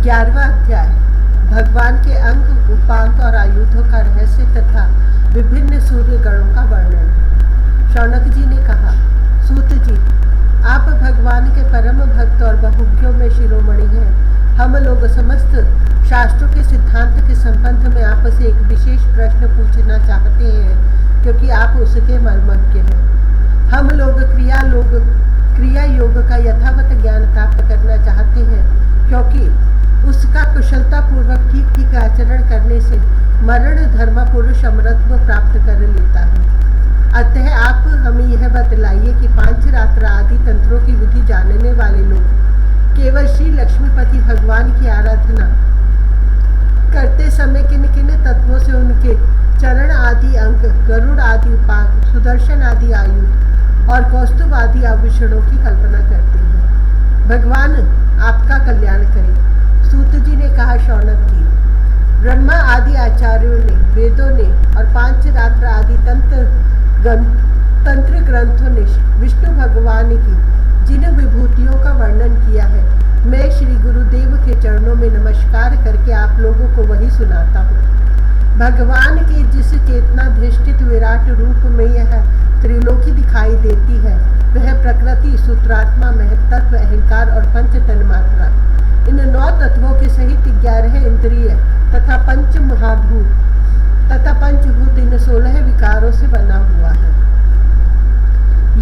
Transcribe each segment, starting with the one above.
11वां अध्याय भगवान के अंग, उपांग और आयुधों का रहस्य तथा विभिन्न सूर्य गणों का वर्णन। शौनक जी ने कहा, सूत जी, आप भगवान के परम भक्त और बहुज्ञों में शिरोमणि हैं। हम लोग समस्त शास्त्रों के सिद्धांत के संबंध में आपसे एक विशेष प्रश्न पूछना चाहते हैं, क्योंकि आप उसके मर्मज्ञ हैं। हम लोग क्रिया योग का यथावत ज्ञान प्राप्त करना चाहते हैं, क्योंकि उसका कुशलता पूर्वक ठीक ठीक आचरण करने से मरण धर्म पुरुष अमरत्व प्राप्त कर लेता है। अतः आप हमें यह बतलाइए कि पांचरात्र आदि तंत्रों की विधि जानने वाले लोग केवल श्री लक्ष्मीपति भगवान की आराधना करते समय किन किन तत्वों से उनके चरण आदि अंग, गरुड़ आदि उपांग, सुदर्शन आदि आयुध और कौस्तुभ आदि आभूषणों की कल्पना करते हैं। भगवान आपका कल्याण करे। सूत जी ने कहा, शौनक जी, ब्रह्मा आदि आचार्यों ने, वेदों ने और पांचरात्र आदि तंत्र ग्रंथों ने विष्णु भगवान की जिन विभूतियों का वर्णन किया है, मैं श्री गुरुदेव के चरणों में नमस्कार करके आप लोगों को वही सुनाता हूँ। भगवान के जिस चेतना धिष्ठित विराट रूप में यह त्रिलोकी दिखाई देती है, वह प्रकृति, सूत्रात्मा, महत्त्व, अहंकार और पंच तन्मात्रा, इन 9 तत्वों के सहित 11 इंद्रिय तथा पंच महाभूत तथा पंचभूत, इन 16 विकारों से बना हुआ है।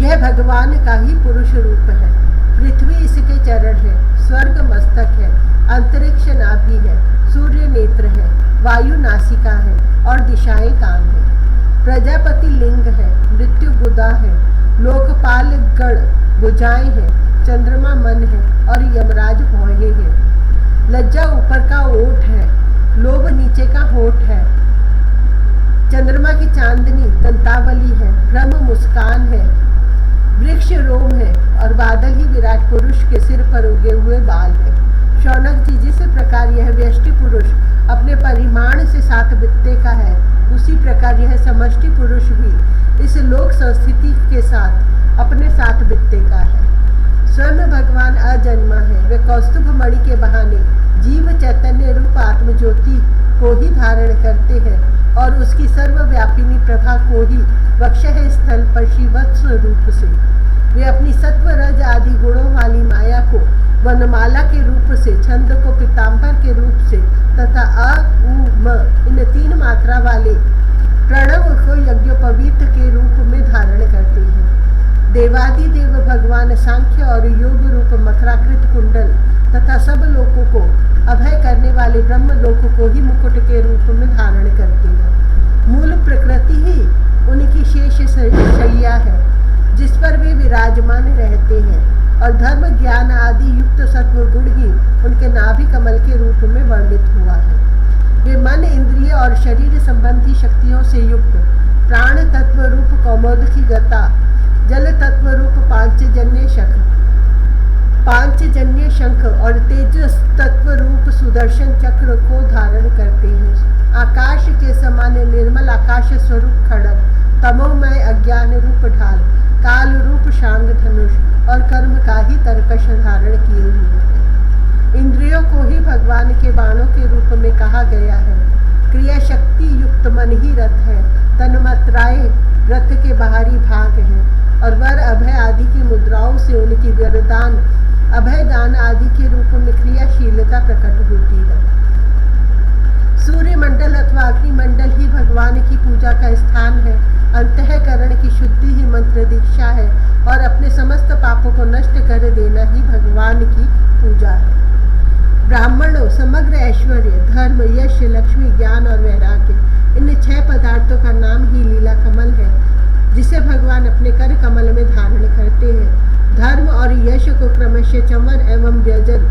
यह भगवान का ही पुरुष रूप है। पृथ्वी इसके चरण है, स्वर्ग मस्तक है, अंतरिक्ष नाभि है, सूर्य नेत्र है, वायु नासिका है और दिशाएं कान है। प्रजापति लिंग है, मृत्यु गुदा है, लोकपाल गण भुजाएं हैं, चंद्रमा मन है और यमराज भौहें हैं। लज्जा ऊपर का ओठ है, लोभ नीचे का होठ है, चंद्रमा की चांदनी दंतावली है, ब्रह्म मुस्कान है, वृक्ष रोम है और बादल ही विराट पुरुष के सिर पर उगे हुए बाल है। शौनक जी, जिस प्रकार यह व्यष्टि पुरुष अपने परिमाण से 7 बित्ते का है, उसी प्रकार यह समष्टि पुरुष भी इस लोक संस्थिति के साथ अपने 7 बित्ते का है। स्वयं भगवान अजन्मा है। वे कौस्तुभ मणि के बहाने जीव चैतन्य रूप आत्मज्योति को ही धारण करते हैं और उसकी सर्वव्यापिनी प्रभा को ही वक्षः स्थल पर श्रीवत्स रूप से वे अपनी सत्व रज आदि गुणों वाली माया को वनमाला के रूप से, छंद को पीताम्बर के रूप से तथा अ उ म इन 3 मात्रा वाले प्रणव को यज्ञोपवीत के रूप में धारण करते हैं। देवादिदेव भगवान सांख्य और योग रूप मकराकृत कुंडल तथा सब लोकों को अभय करने वाले ब्रह्म लोक को ही मुकुट के रूप में धारण करते हैं। मूल प्रकृति ही उनकी शेष शैया है, जिस पर वे विराजमान रहते हैं और धर्म ज्ञान आदि युक्त सत्व गुण ही उनके नाभि कमल के रूप में वर्णित हुआ है। वे मन, इंद्रिय और शरीर संबंधी शक्तियों से युक्त प्राण तत्व रूप कौमोदकी गता, जल तत्व रूप पांचजन्य शंख और तेजस तत्व रूप सुदर्शन चक्र को धारण करते हैं। आकाश के समान निर्मल आकाश स्वरूप खड़ग, तमोमय अज्ञान रूप ढाल, काल रूप शांग धनुष और कर्म का ही तरकश धारण किए हुए हैं। इंद्रियों को ही भगवान के बाणों के रूप में कहा गया है। क्रिया शक्ति युक्त मन ही रथ है। तन्मात्राएं रथ के बाहरी भाग हैं और वर अभय आदि की मुद्राओं से उनकी वरदान, अभय दान आदि के रूप में क्रियाशीलता प्रकट होती है। सूर्य मंडल अथवा अग्निमंडल ही भगवान की पूजा का स्थान है। अंतःकरण की शुद्धि ही मंत्र दीक्षा है और अपने समस्त पापों को नष्ट कर देना ही भगवान की पूजा है। ब्राह्मणों समग्र ऐश्वर्य, धर्म, यश, लक्ष्मी, ज्ञान और वैराग्य, इन 6 पदार्थों का नाम ही लीला कमल है, जिसे भगवान अपने कर कमल में धारण करते हैं। धर्म और यश को क्रमशः चंवर एवं व्यजन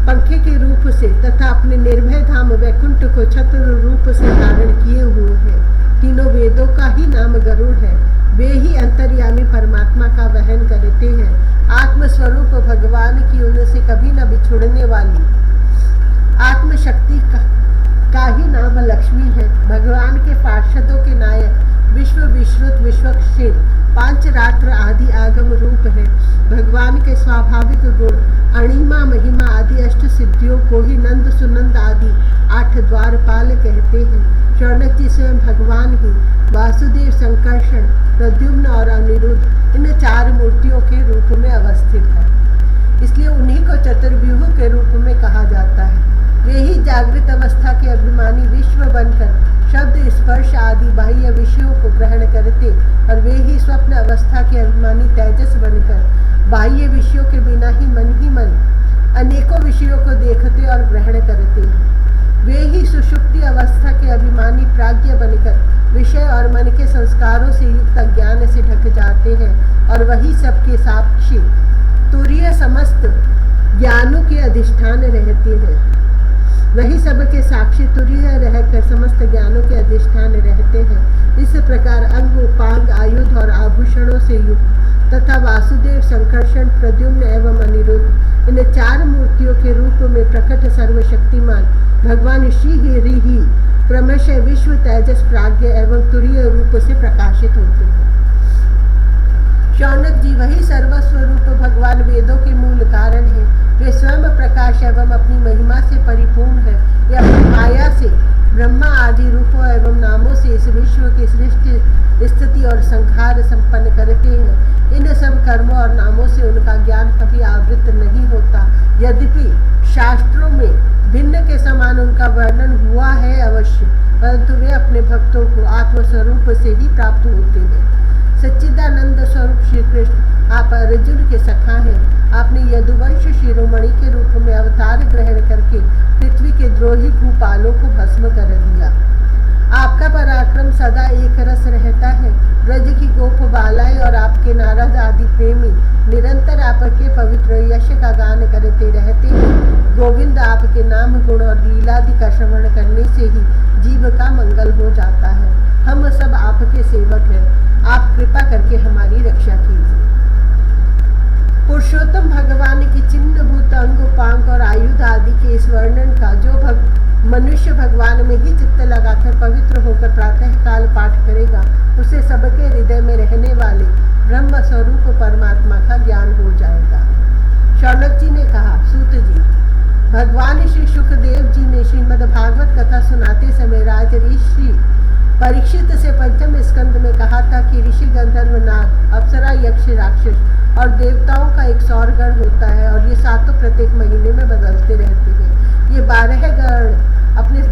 पंखे के रूप से तथा अपने निर्भय धाम वैकुंठ को छत्र रूप से धारण किए हुए हैं। तीनों वेदों का ही नाम गरुड़ है। वे ही अंतर्यामी परमात्मा का वहन करते हैं। आत्मस्वरूप भगवान की उनसे कभी न बिछुड़ने वाली आत्मशक्ति का ही नाम लक्ष्मी है। भगवान के पार्षदों के नायक, विश्व विश्रुत, विश्वक्षेत्र, पांचरात्र आदि आगम रूप है। भगवान के स्वाभाविक गुण अणिमा महिमा आदि अष्ट सिद्धियों को ही नंद सुनंद आदि 8 द्वारपाल कहते हैं। शौनक जी स्वयं भगवान ही वासुदेव, संकर्षण, प्रद्युम्न और अनिरुद्ध इन 4 मूर्तियों के रूप में अवस्थित है, इसलिए उन्हीं को चतुर्व्यूह के रूप में कहा जाता है। वे ही जागृत अवस्था के अभिमानी विश्व बनकर शब्द, स्पर्श आदि बाह्य विषयों को ग्रहण करते और वे ही स्वप्न अवस्था के अभिमानी तेजस बनकर बाह्य विषयों के बिना ही मन अनेकों विषयों को देखते और ग्रहण करते हैं। वे ही सुषुप्ति अवस्था के अभिमानी प्राज्ञ बनकर विषय और मन के संस्कारों से युक्त अज्ञान से ढक जाते हैं और वही सबके साक्षी तुरीय समस्त ज्ञानों के अधिष्ठान रहते हैं। वही सबके साक्षी तुरीय रहकर समस्त ज्ञानों के अधिष्ठान रहते हैं। इस प्रकार अंग, उपांग, आयुध और आभूषणों से युक्त तथा वासुदेव, संकर्षण, प्रद्युम्न एवं अनिरुद्ध इन 4 मूर्तियों के रूप में प्रकट सर्वशक्तिमान भगवान श्री हरि ही क्रमशः विश्व, तेजस, प्राज्ञ एवं तुरीय रूप से प्रकाशित होते हैं। शौनक जी वही सर्वस्वरूप भगवान वेदों के मूल कारण है। वे स्वयं प्रकाश एवं अपनी महिमा से परिपूर्ण है। वे अपनी माया से ब्रह्मा आदि रूपों एवं नामों से इस विश्व की सृष्टि, स्थिति और संहार संपन्न करते हैं। इन सब कर्मों और नामों से उनका ज्ञान कभी आवृत नहीं होता। यद्यपि शास्त्रों में भिन्न के समान उनका वर्णन हुआ है अवश्य, परंतु वे अपने भक्तों को आत्मस्वरूप से ही प्राप्त होते हैं। सच्चिदानंद स्वरूप श्री कृष्ण आप अर्जुन के सखा हैं। आपने यदुवंश शिरोमणि के रूप में अवतार ग्रहण करके पृथ्वी के द्रोही भूपालों को भस्म कर दिया। आपका पराक्रम सदा एक रस रहता है। ब्रज की गोप बालाएं और आपके नारद आदि प्रेमी निरंतर आपके पवित्र यश का गान करते रहते हैं। गोविंद आपके नाम, गुण और लीलादि का श्रवण करने से ही जीव का मंगल हो जाता है। हम सब आपके सेवक हैं। आप कृपा करके हमारी रक्षा कीजिए। पुरुषोत्तम भगवान की चिन्ह भूत अंग, उपांग और आयुध आदि के इस वर्णन का जो मनुष्य भगवान में ही चित्त लगाकर पवित्र होकर प्रातः काल पाठ करेगा, उसे सबके हृदय में रहने वाले ब्रह्म स्वरूप परमात्मा का ज्ञान हो जाएगा। शौनक जी ने कहा, सूत जी, भगवान श्री सुखदेव जी ने श्रीमद् भागवत कथा सुनाते समय राज ऋषि परीक्षित से 5वें स्कंद में कहा था कि ऋषि, गंधर्व, नाग, अप्सरा, यक्ष, राक्षस और देवताओं का एक सौरगण होता है और ये 7 प्रत्येक महीने में बदलते रहते हैं। ये 12 गण अपने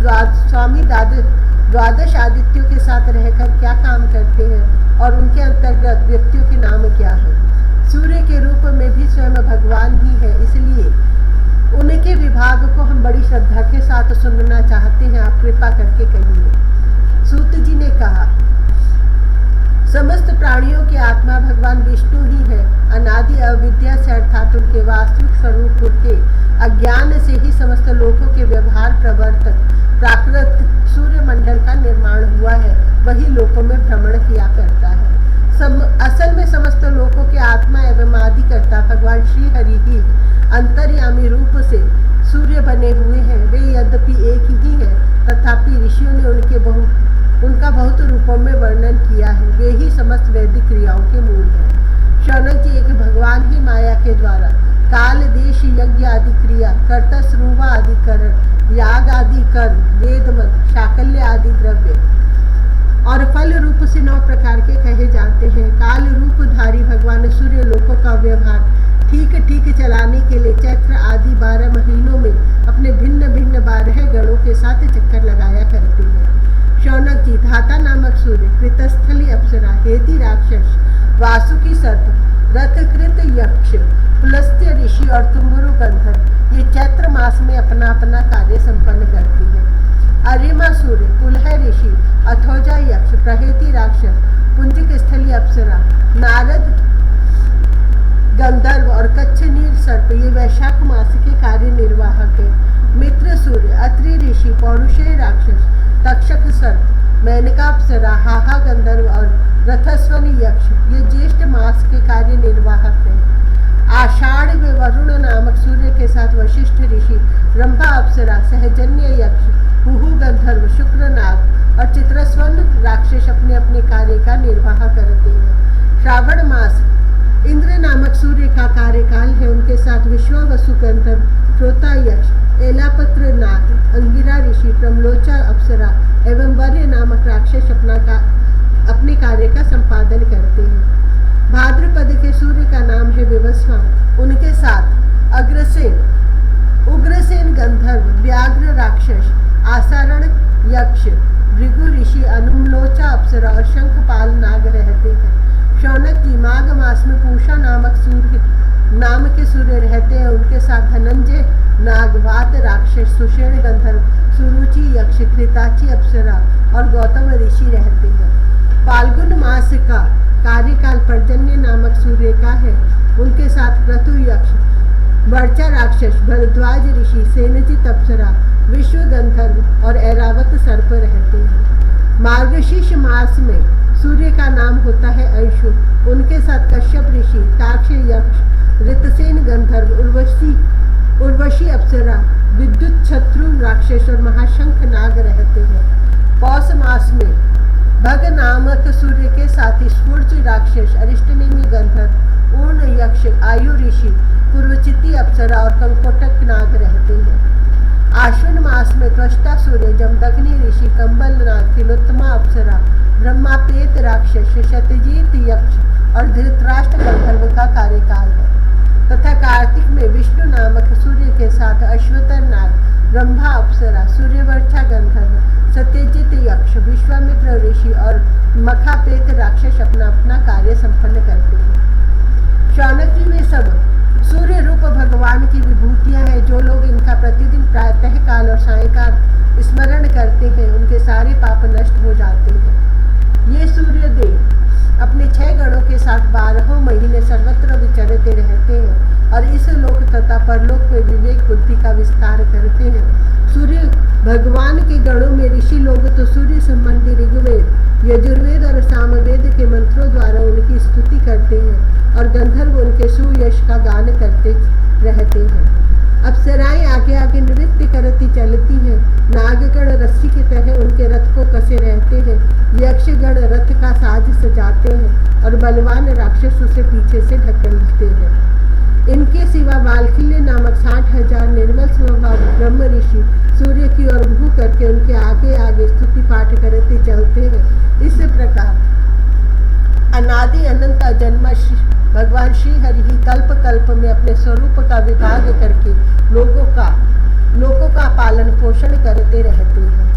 स्वामी द्वादश आदित्यों के साथ रहकर क्या काम करते हैं और उनके अंतर्गत व्यक्तियों के नाम क्या है। सूर्य के रूप में भी स्वयं भगवान ही है, इसलिए उनके विभाग को हम बड़ी श्रद्धा के साथ सुनना चाहते हैं। आप कृपा करके कहिए। सूत जी ने कहा, समस्त प्राणियों की आत्मा भगवान विष्णु ही है। अनादि अविद्या से अर्थात उनके वास्तविक स्वरूप के अज्ञान से ही समस्त लोकों के व्यवहार प्रवर्तक प्राकृत सूर्य मंडल का निर्माण हुआ है। वही लोकों में भ्रमण किया करता है। असल में समस्त लोकों के आत्मा एवं आदिकर्ता भगवान श्री हरि ही अंतर्यामी रूप से सूर्य बने हुए हैं। वे यद्यपि एक ही है, तथापि ऋषियों ने उनका बहुत रूपों में वर्णन किया है। वे ही समस्त वैदिक क्रियाओं के मूल हैं। शौनक जी, एक भगवान ही माया के द्वारा काल, देश, यज्ञ आदि क्रिया, कर्ता, स्रुवा आदि करण, याग आदि कर्म, वेद मंत्र, शाकल्य आदि द्रव्य और फल रूप से 9 प्रकार के कहे जाते हैं। काल रूपधारी भगवान सूर्य लोकों का व्यवहार ठीक ठीक चलाने के लिए चैत्र आदि 12 महीनों में अपने भिन्न भिन्न 12 गणों के साथ चक्कर लगाया करते हैं। शौनक जी, धाता नामक सूर्य, कृतस्थली अप्सरा, हेति राक्षस, वासुकी सर्प, रथकृत यक्ष, पुलस्त्य ऋषि और तुम्बुरु गंधर्व ये चैत्र मास में अपना अपना कार्य संपन्न करती है। अर्यमा सूर्य, पुलह ऋषि, अथोजा यक्ष, प्रहेति राक्षस, पुंजिक स्थली अप्सरा, नारद गंधर्व और कच्छनीर सर्प ये वैशाख मास के कार्य निर्वाहक है। मित्र सूर्य, अत्रि ऋषि, पौरुषेय राक्षस, तक्षक सर्प, मेनकाप्सरा, हाहा गंधर्व और रथस्वनी यक्ष ये ज्येष्ठ मास के कार्य निर्वाहक हैं। आषाढ़ में वरुण नामक सूर्य के साथ वशिष्ठ ऋषि, रंभा अप्सरा, सहजन्य यक्ष, हुहु गंधर्व, शुक्र नाग और चित्रस्वन राक्षस अपने अपने कार्य का निर्वाह करते हैं। श्रावण मास इंद्र नामक सूर्य का कार्यकाल है। उनके साथ विश्वावसु गंधर्व, श्रोता यक्ष, एलापत्र नाग, अंगिरा ऋषि, प्रमलोचा अप्सरा एवं वर्य नामक राक्षस अपने कार्य का संपादन करते हैं। भाद्रपद के सूर्य का नाम है विवस्वान। उनके साथ अग्रसेन, उग्रसेन गंधर्व, व्याघ्र राक्षस, आसारण यक्ष, भृगु ऋषि, अनुमलोचा अप्सरा और शंखपाल नाग रहते हैं। शौनक जी माघ मास में पूषा नाम के सूर्य रहते हैं। उनके साथ धनंजय नाग, वात राक्षस, सुषेण गंधर्व, सुरुचि यक्ष, कृताची अप्सरा और गौतम ऋषि रहते हैं। फाल्गुन मास का कार्यकाल पर्जन्य नामक सूर्य का है। उनके साथ क्रतु यक्ष, वर्चा राक्षस, भरद्वाज ऋषि, सेनजित अप्सरा, विश्व गंधर्व और ऐरावत सर्प रहते हैं। मार्गशीर्ष मास में सूर्य का नाम होता है अंशु। उनके साथ कश्यप ऋषि, ताक्ष यक्ष, ऋतसेन गंधर्व, उर्वशी अप्सरा, विद्युत शत्रु राक्षस और महाशंख नाग रहते हैं। पौष मास में भग नामक सूर्य के साथ स्फूर्च राक्षस, अरिष्टनेमी गंधर्व, ऊर्ण यक्ष, आयु ऋषि, पूर्वचिति अप्सरा और कंकोटक नाग रहते हैं। आश्विन मास में त्वष्टा सूर्य, जमदग्नि ऋषि, कंबल नाग, तिलोत्तमा अप्सरा, ब्रह्मापेत राक्षस, शतजीत यक्ष और धृतराष्ट्र गंधर्व का कार्यकाल है। तथा कार्तिक में विष्णु नामक सूर्य के साथ अश्वतर नाग, ब्रह्मा अप्सरा, सूर्यवर्चा गंधर्व, सत्यजित यक्ष, विश्वामित्र ऋषि और मखापेत राक्षस अपना अपना कार्य संपन्न करते हैं। शौनक जी में सब सूर्य रूप भगवान की विभूतियां हैं। जो लोग इनका प्रतिदिन प्रातः काल और सायंकाल स्मरण करते हैं उनके सारे पाप नष्ट हो जाते हैं। ये सूर्य देव अपने 6 गणों के साथ 12 महीने सर्वत्र विचरते रहते हैं और इस लोक तथा परलोक में विवेक बुद्धि का विस्तार करते हैं। सूर्य भगवान के गणों में ऋषि लोग तो सूर्य संबंधी ऋग्वेद, यजुर्वेद और सामवेद के मंत्रों द्वारा उनकी स्तुति करते हैं और गंधर्व उनके सुयश का गान करते रहते हैं। अप्सराएं आगे आगे नृत्य करती चलती हैं। नागगण रस्सी की तरह उनके रथ को कसे रहते हैं। यक्षगण रथ का साज सजाते हैं और बलवान राक्षस उसे पीछे से ढकेलते हैं। इनके सिवा वाल्खिल्य नामक 60,000 निर्मल स्वभाव ब्रह्म ऋषि सूर्य की ओर मुँह करके उनके आगे आगे स्तुति पाठ करते चलते हैं। इस प्रकार अनादि अनंत अजन्मा भगवान श्री हरि ही कल्प कल्प में अपने स्वरूप का विभाग करके लोगों का पालन पोषण करते रहते हैं।